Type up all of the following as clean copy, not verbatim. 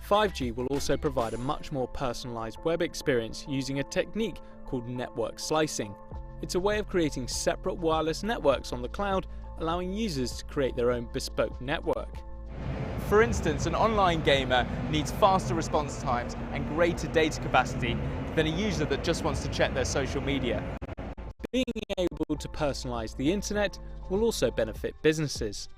5G will also provide a much more personalized web experience using a technique called network slicing. It's a way of creating separate wireless networks on the cloud, allowing users to create their own bespoke network. For instance, an online gamer needs faster response times and greater data capacity than a user that just wants to check their social media. Being able to personalize the internet will also benefit businesses.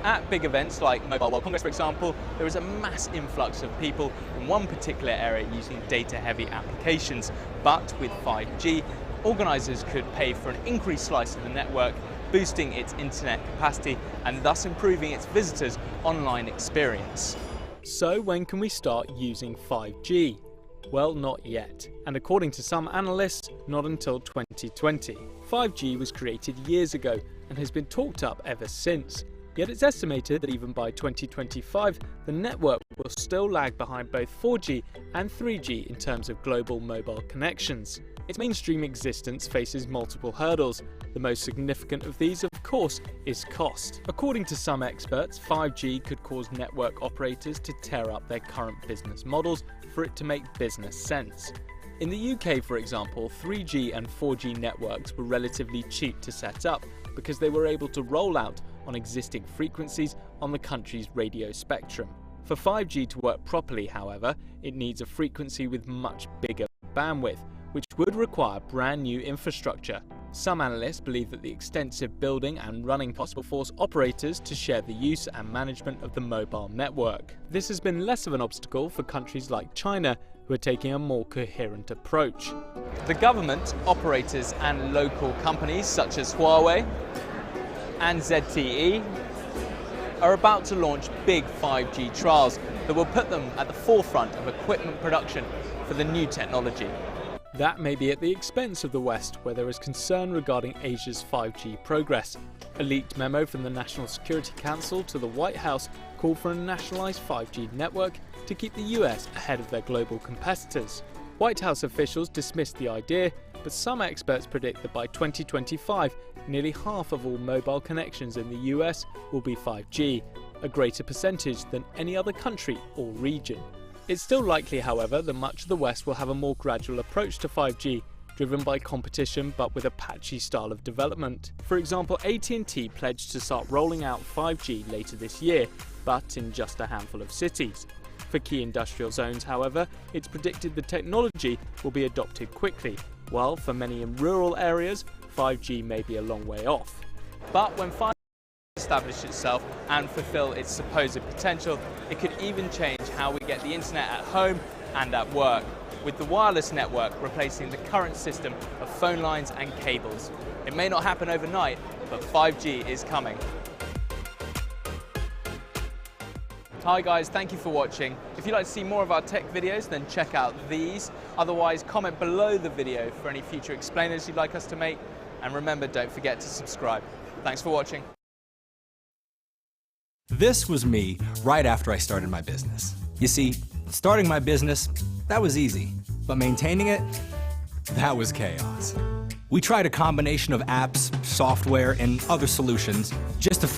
At big events like Mobile World Congress, for example, there is a mass influx of people in one particular area using data-heavy applications. But with 5G, organisers could pay for an increased slice of the network, boosting its internet capacity and thus improving its visitors' online experience. So when can we start using 5G? Well, not yet, and according to some analysts, not until 2020. 5G was created years ago and has been talked up ever since. Yet it's estimated that even by 2025, the network will still lag behind both 4G and 3G in terms of global mobile connections. Its mainstream existence faces multiple hurdles. The most significant of these, of course, is cost. According to some experts, 5G could cause network operators to tear up their current business models for it to make business sense. In the UK, for example, 3G and 4G networks were relatively cheap to set up because they were able to roll out on existing frequencies on the country's radio spectrum. For 5G to work properly, however, it needs a frequency with much bigger bandwidth, which would require brand new infrastructure. Some analysts believe that the extensive building and running costs will force operators to share the use and management of the mobile network. This has been less of an obstacle for countries like China, who are taking a more coherent approach. The government, operators and local companies such as Huawei and ZTE are about to launch big 5G trials that will put them at the forefront of equipment production for the new technology. That may be at the expense of the West, where there is concern regarding Asia's 5G progress. A leaked memo from the National Security Council to the White House called for a nationalised 5G network to keep the US ahead of their global competitors. White House officials dismissed the idea, but some experts predict that by 2025, nearly half of all mobile connections in the US will be 5G, a greater percentage than any other country or region. It's still likely, however, that much of the West will have a more gradual approach to 5G, driven by competition but with a patchy style of development. For example, AT&T pledged to start rolling out 5G later this year, but in just a handful of cities. For key industrial zones, however, it's predicted the technology will be adopted quickly, while for many in rural areas, 5G may be a long way off. But when 5G establish itself and fulfill its supposed potential, it could even change how we get the internet at home and at work, with the wireless network replacing the current system of phone lines and cables. It may not happen overnight, but 5G is coming. Hi guys, thank you for watching. If you'd like to see more of our tech videos, then check out these. Otherwise, comment below the video for any future explainers you'd like us to make. And remember, don't forget to subscribe. Thanks for watching. This was me right after I started my business. You see, starting my business, that was easy, but maintaining it, that was chaos. We tried a combination of apps, software, and other solutions just to find